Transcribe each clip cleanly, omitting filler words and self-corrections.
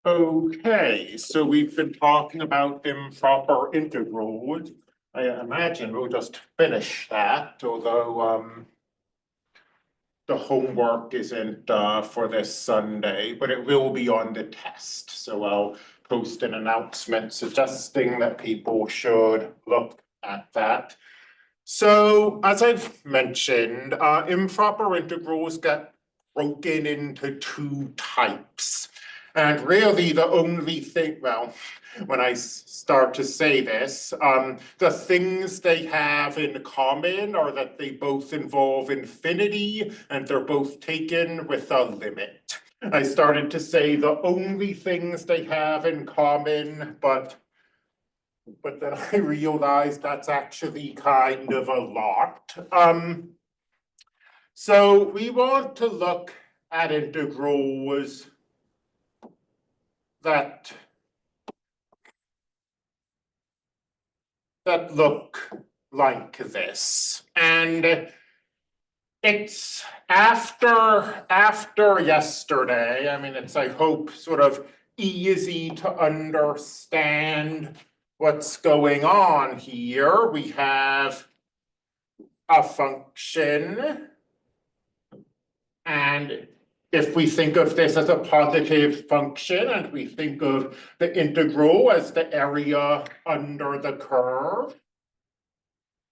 Okay, so we've been talking about improper integrals. I imagine we'll just finish that, although the homework isn't for this Sunday, but it will be on the test. So I'll post an announcement suggesting that people should look at that. So as I've mentioned, improper integrals get broken into two types. And really the only thing, well, when I start to say this, the things they have in common are that they both involve infinity and they're both taken with a limit. I started to say the only things they have in common, but then I realized that's actually kind of a lot. So we want to look at integrals that look like this. And it's after yesterday. I mean, it's, I hope, sort of easy to understand what's going on here. We have a function, and if we think of this as a positive function and we think of the integral as the area under the curve,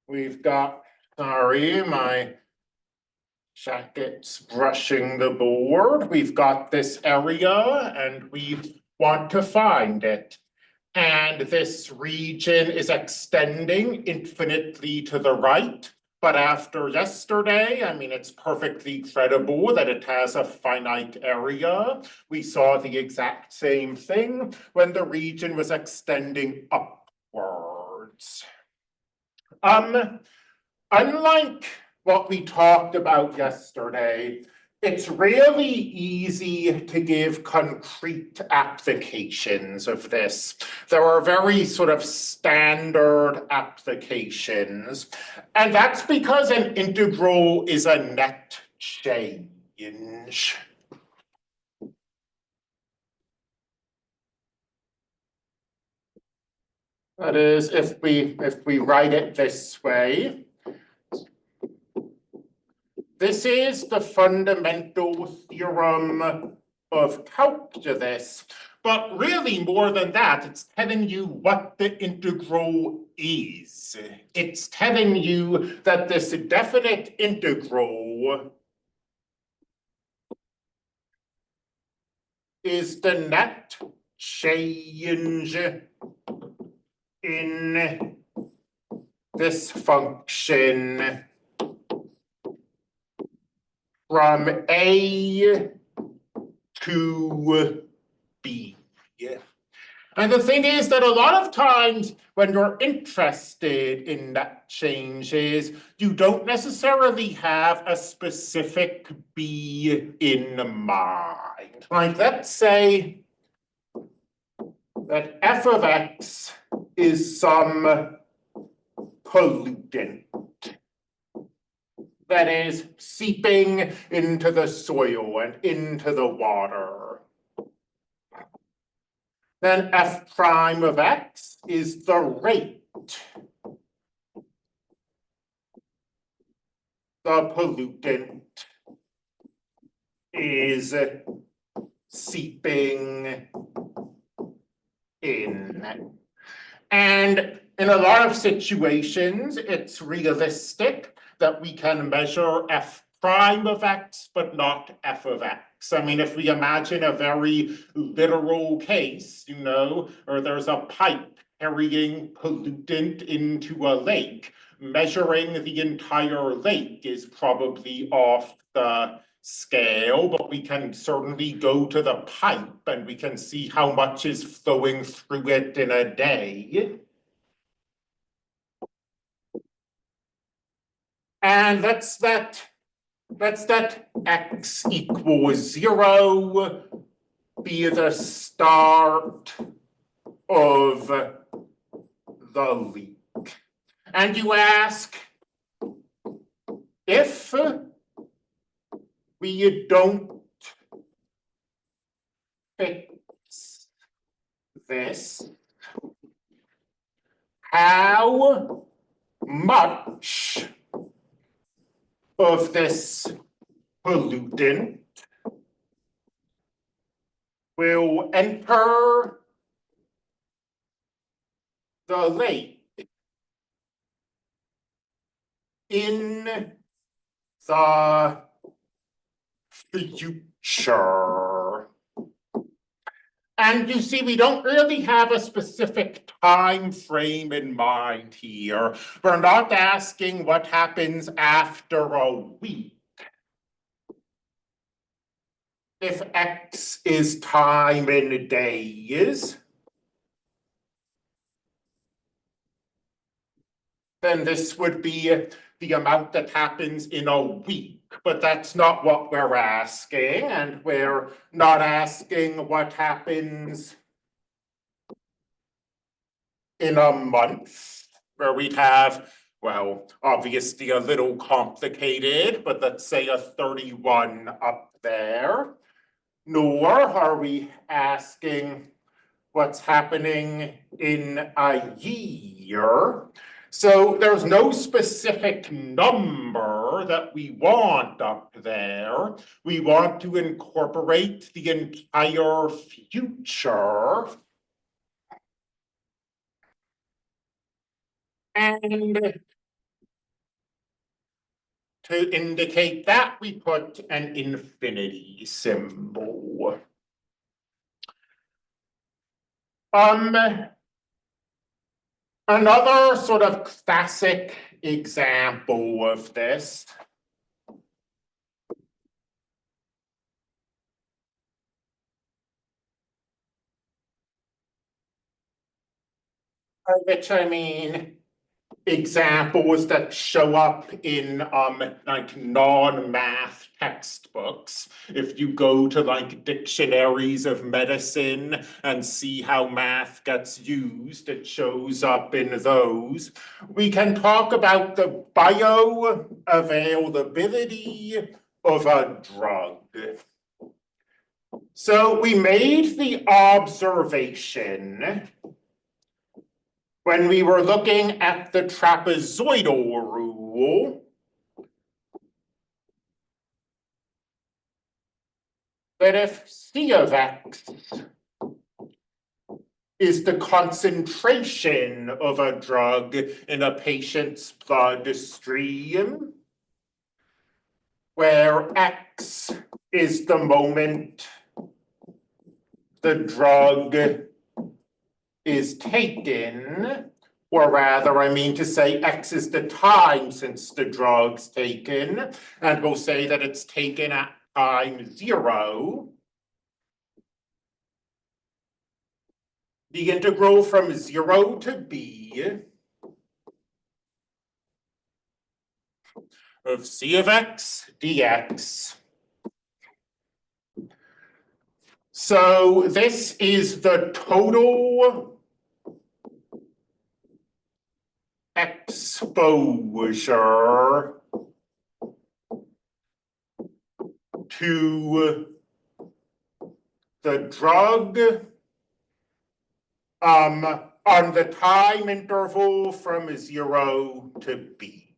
we've got, sorry, my jacket's brushing the board. We've got this area and we want to find it. And this region is extending infinitely to the right. But after yesterday, I mean, it's perfectly credible that it has a finite area. We saw the exact same thing when the region was extending upwards. Unlike what we talked about yesterday, it's really easy to give concrete applications of this. There are very sort of standard applications, and that's because an integral is a net change. That is, if we write it this way, this is the fundamental theorem of calculus, but really more than that, it's telling you what the integral is. It's telling you that this definite integral is the net change in this function from A to B. And the thing is that a lot of times when you're interested in net changes, you don't necessarily have a specific B in mind. Like, let's say that f of x is some pollutant that is seeping into the soil and into the water. Then f prime of x is the rate the pollutant is seeping in. And in a lot of situations, it's realistic that we can measure f prime of x, but not f of x. I mean, if we imagine a very literal case, you know, or there's a pipe carrying pollutant into a lake, measuring the entire lake is probably off the scale, but we can certainly go to the pipe and we can see how much is flowing through it in a day. And let's that x equals 0 be the start of the leak. And you ask, if we don't fix this, how much of this pollutant will enter the lake in the future. And you see, we don't really have a specific time frame in mind here. We're not asking what happens after a week. If X is time in days, then this would be the amount that happens in a week. But that's not what we're asking, and we're not asking what happens in a month, where we'd have, well, obviously a little complicated, but let's say a 31 up there. Nor are we asking what's happening in a year. So there's no specific number that we want up there. We want to incorporate the entire future. And to indicate that, we put an infinity symbol. Another sort of classic example of this which I mean examples that show up in like non-math textbooks. If you go to like dictionaries of medicine and see how math gets used, it shows up in those. We can talk about the bioavailability of a drug. So we made the observation when we were looking at the trapezoidal rule that if C of X is the concentration of a drug in a patient's bloodstream, where X is the moment the drug is taken, or rather, I mean to say X is the time since the drug's taken, and we'll say that it's taken at time 0. The integral from 0 to b of C of X dx. So this is the total exposure to the drug on the time interval from 0 to b.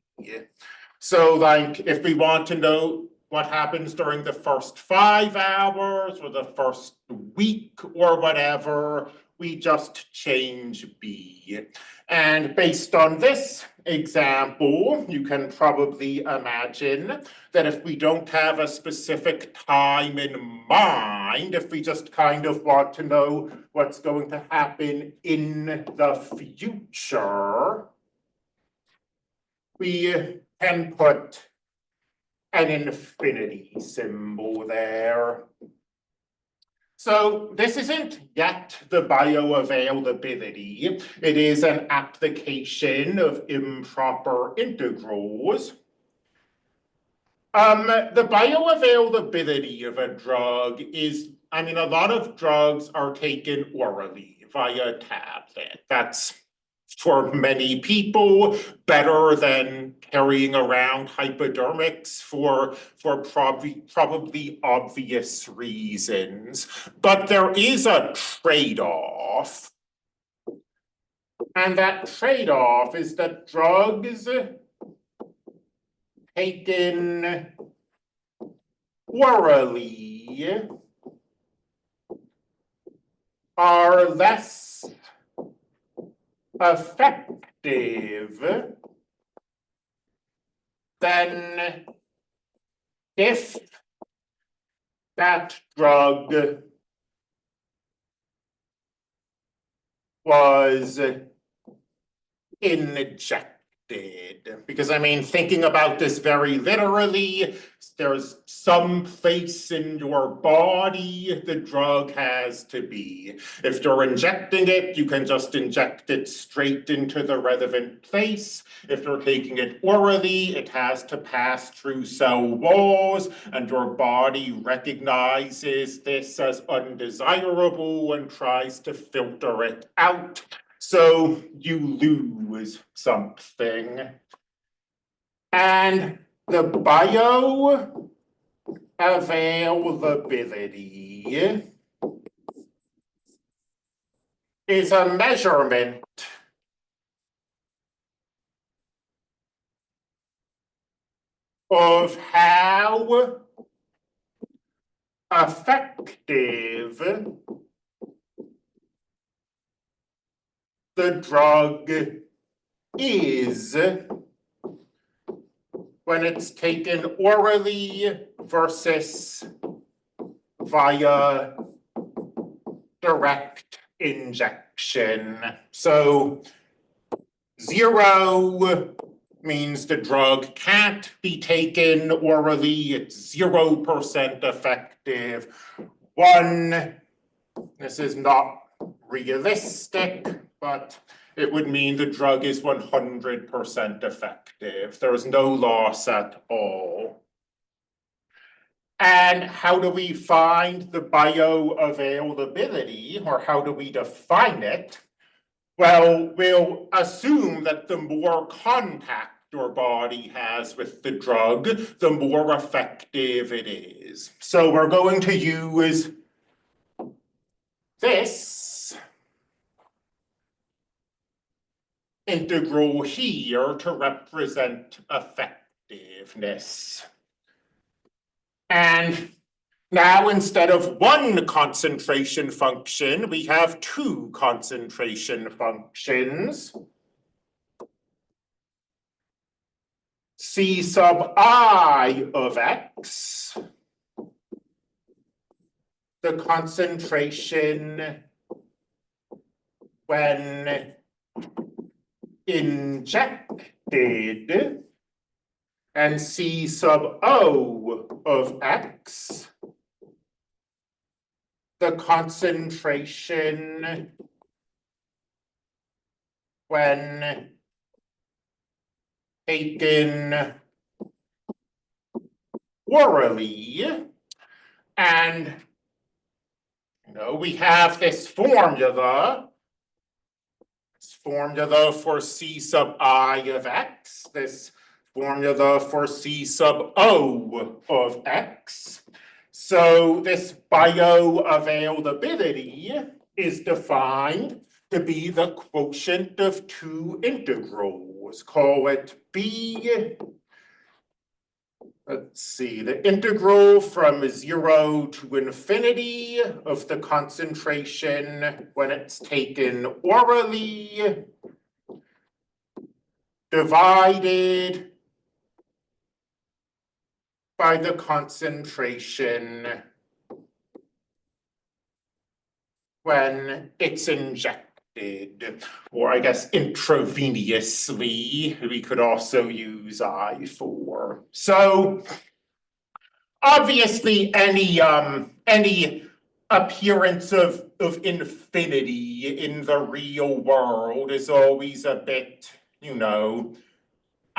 So like if we want to know what happens during the first 5 hours or the first week or whatever, we just change b. And based on this example, you can probably imagine that if we don't have a specific time in mind, if we just kind of want to know what's going to happen in the future, we can put an infinity symbol there. So this isn't yet the bioavailability. It is an application of improper integrals. The bioavailability of a drug is, I mean, a lot of drugs are taken orally via tablet. That's for many people, better than carrying around hypodermics for probably obvious reasons. But there is a trade-off. And that trade-off is that drugs taken orally are less effective than if that drug was injected. Because I mean, thinking about this very literally, there's some place in your body the drug has to be. If you're injecting it, you can just inject it straight into the relevant place. If you're taking it orally, it has to pass through cell walls, and your body recognizes this as undesirable and tries to filter it out. So you lose something. And the bioavailability is a measurement of how effective the drug is when it's taken orally versus via direct injection. So 0 means the drug can't be taken orally, it's 0% effective. 1, this is not realistic, but it would mean the drug is 100% effective. There is no loss at all. And how do we find the bioavailability, or how do we define it? Well, we'll assume that the more contact your body has with the drug, the more effective it is. So we're going to use this integral here to represent effectiveness. And now instead of 1 concentration function, we have 2 concentration functions. C sub I of x, the concentration when injected, and C sub O of x, the concentration when taken orally. And we have this formula for C sub I of x, this formula for C sub O of x. So this bioavailability is defined to be the quotient of 2 integrals. Call it B. Let's see, the integral from 0 to infinity of the concentration when it's taken orally, divided by the concentration when it's injected, or I guess intravenously, we could also use I for. So obviously any appearance of infinity in the real world is always a bit,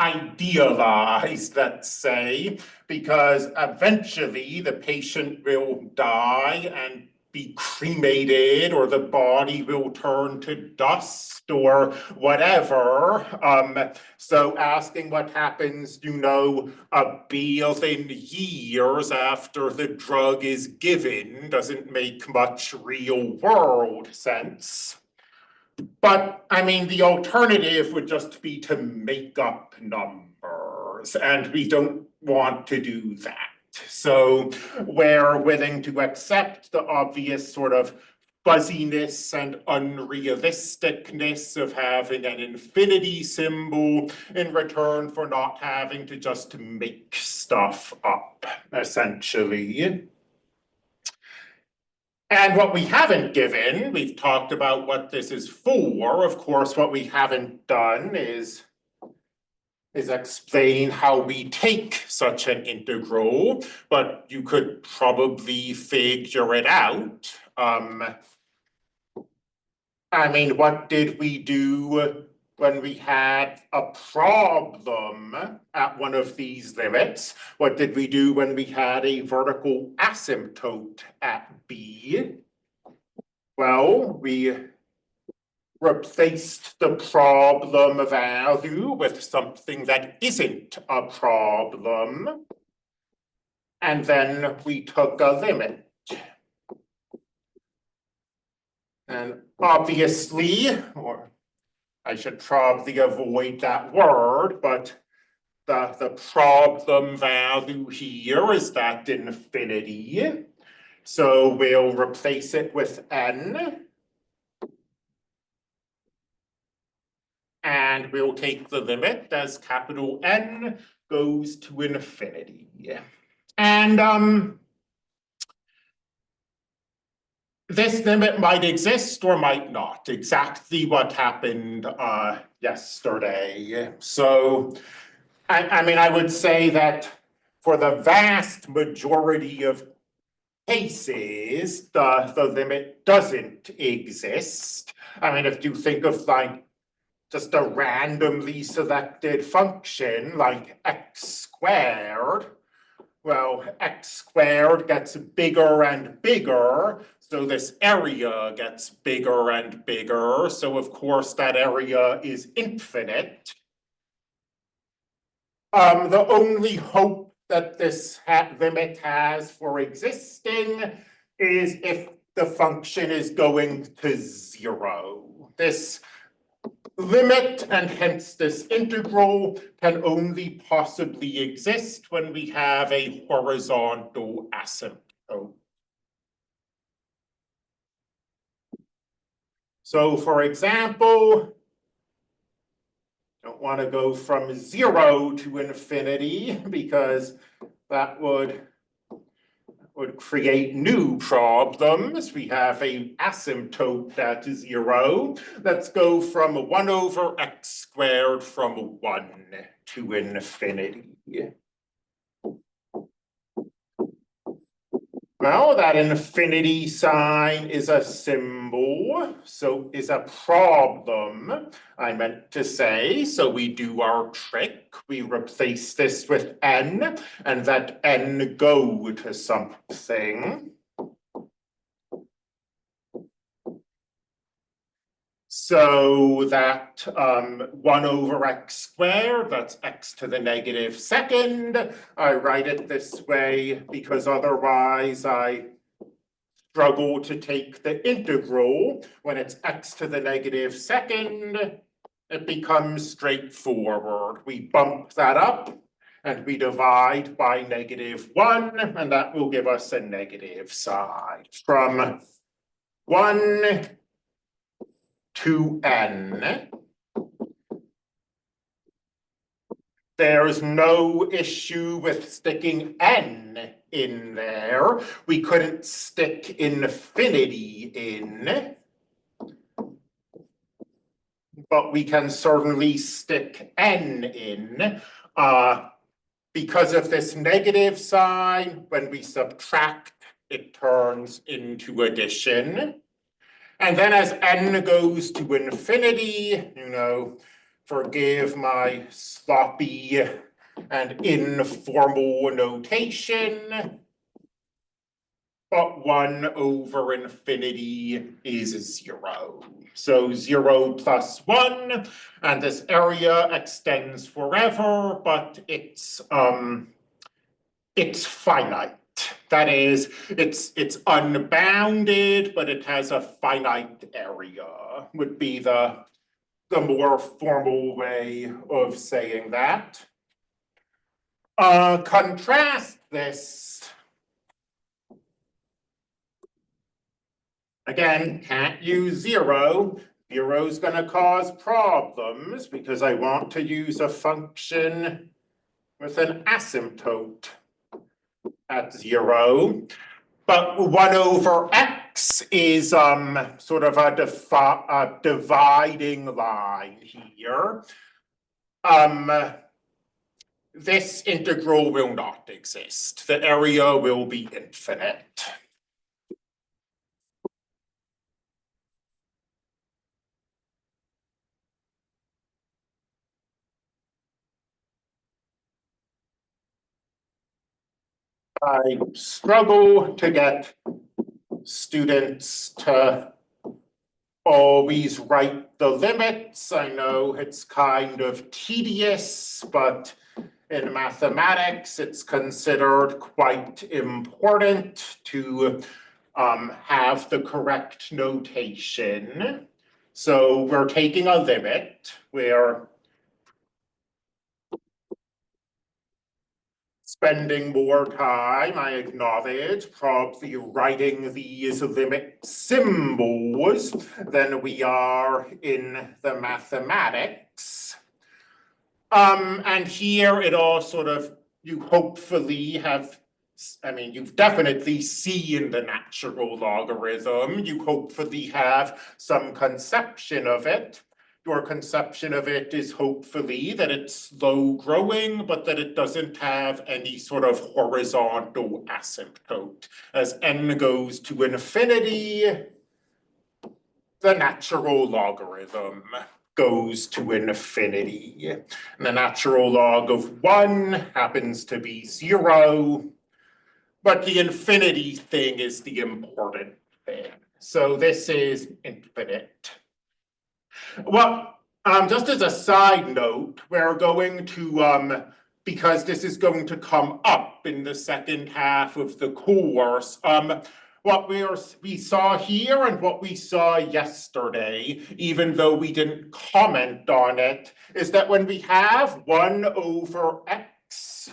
idealized, let's say, because eventually the patient will die and be cremated, or the body will turn to dust, or whatever. So asking what happens, a billion years after the drug is given doesn't make much real world sense. But I mean, the alternative would just be to make up numbers, and we don't want to do that. So we're willing to accept the obvious sort of fuzziness and unrealisticness of having an infinity symbol in return for not having to just make stuff up, essentially. And what we haven't given, we've talked about what this is for. Of course, what we haven't done is explain how we take such an integral, but you could probably figure it out. I mean, what did we do when we had a problem at one of these limits? What did we do when we had a vertical asymptote at B? Well, we replaced the problem value with something that isn't a problem, and then we took a limit. And obviously, or I should probably avoid that word, but the problem value here is that infinity. So we'll replace it with n. And we'll take the limit as capital N goes to infinity. And this limit might exist or might not, exactly what happened yesterday. So, I mean, I would say that for the vast majority of cases, the limit doesn't exist. I mean, if you think of like just a randomly selected function like x squared, well, x squared gets bigger and bigger, so this area gets bigger and bigger, so of course that area is infinite. The only hope that this limit has for existing is if the function is going to 0. This limit, and hence this integral, can only possibly exist when we have a horizontal asymptote. So for example, don't want to go from 0 to infinity because that would create new problems. We have a asymptote at 0. Let's go from 1 over x squared from 1 to infinity. Well, that infinity sign is a symbol, so is a problem, I meant to say. So we do our trick. We replace this with n, and let n go to something. So that 1 over x squared, that's x to the negative second. I write it this way because otherwise I struggle to take the integral. When it's x to the negative second, it becomes straightforward. We bump that up and we divide by -1, and that will give us a negative side. From 1 to n. There's no issue with sticking n in there. We couldn't stick infinity in, but we can certainly stick n in. Because of this negative sign, when we subtract, it turns into addition. And then as n goes to infinity, forgive my sloppy and informal notation, but 1 over infinity is 0. So 0 plus 1, and this area extends forever, but it's finite. That is, it's unbounded, but it has a finite area, would be the more formal way of saying that. Contrast this. Again, can't use 0. 0 is going to cause problems because I want to use a function with an asymptote at 0. But 1 over x is sort of a dividing line here. This integral will not exist. The area will be infinite. I struggle to get students to always write the limits. I know it's kind of tedious, but in mathematics, it's considered quite important to have the correct notation. So we're taking a limit where spending more time, I acknowledge, probably writing these limit symbols than we are in the mathematics. And here it all sort of, you hopefully have, I mean, you've definitely seen the natural logarithm. You hopefully have some conception of it. Your conception of it is hopefully that it's slow growing, but that it doesn't have any sort of horizontal asymptote. As n goes to infinity, the natural logarithm goes to infinity. And the natural log of 1 happens to be 0, but the infinity thing is the important thing. So this is infinite. Well, just as a side note, we're going to, because this is going to come up in the second half of the course, what we saw here and what we saw yesterday, even though we didn't comment on it, is that when we have 1 over x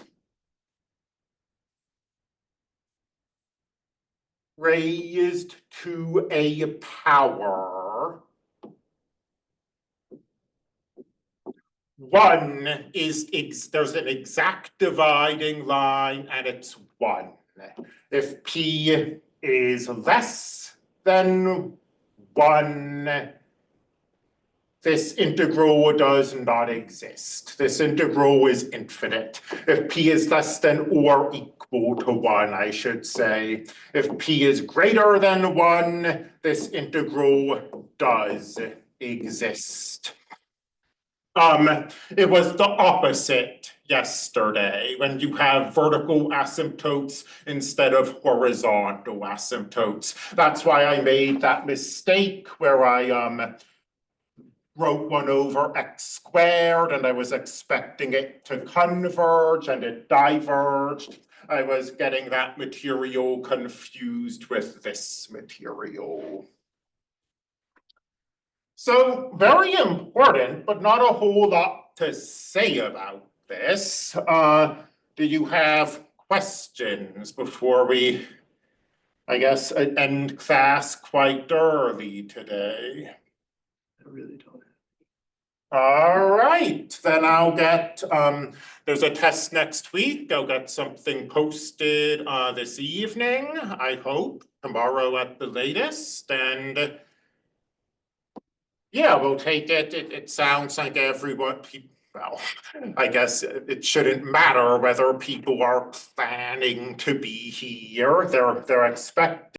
raised to a power, 1 is, there's an exact dividing line and it's 1. If p is less than 1, this integral does not exist. This integral is infinite. If p is less than or equal to 1, I should say. If p is greater than 1, this integral does exist. It was the opposite yesterday when you have vertical asymptotes instead of horizontal asymptotes. That's why I made that mistake where I wrote 1 over x squared and I was expecting it to converge and it diverged. I was getting that material confused with this material. So very important, but not a whole lot to say about this. Do you have questions before we, I guess, end class quite early today? I really don't. All right, then I'll get, there's a test next week. I'll get something posted this evening, I hope, tomorrow at the latest, and yeah, we'll take it. It sounds like everyone, well, I guess it shouldn't matter whether people are planning to be here. They're expecting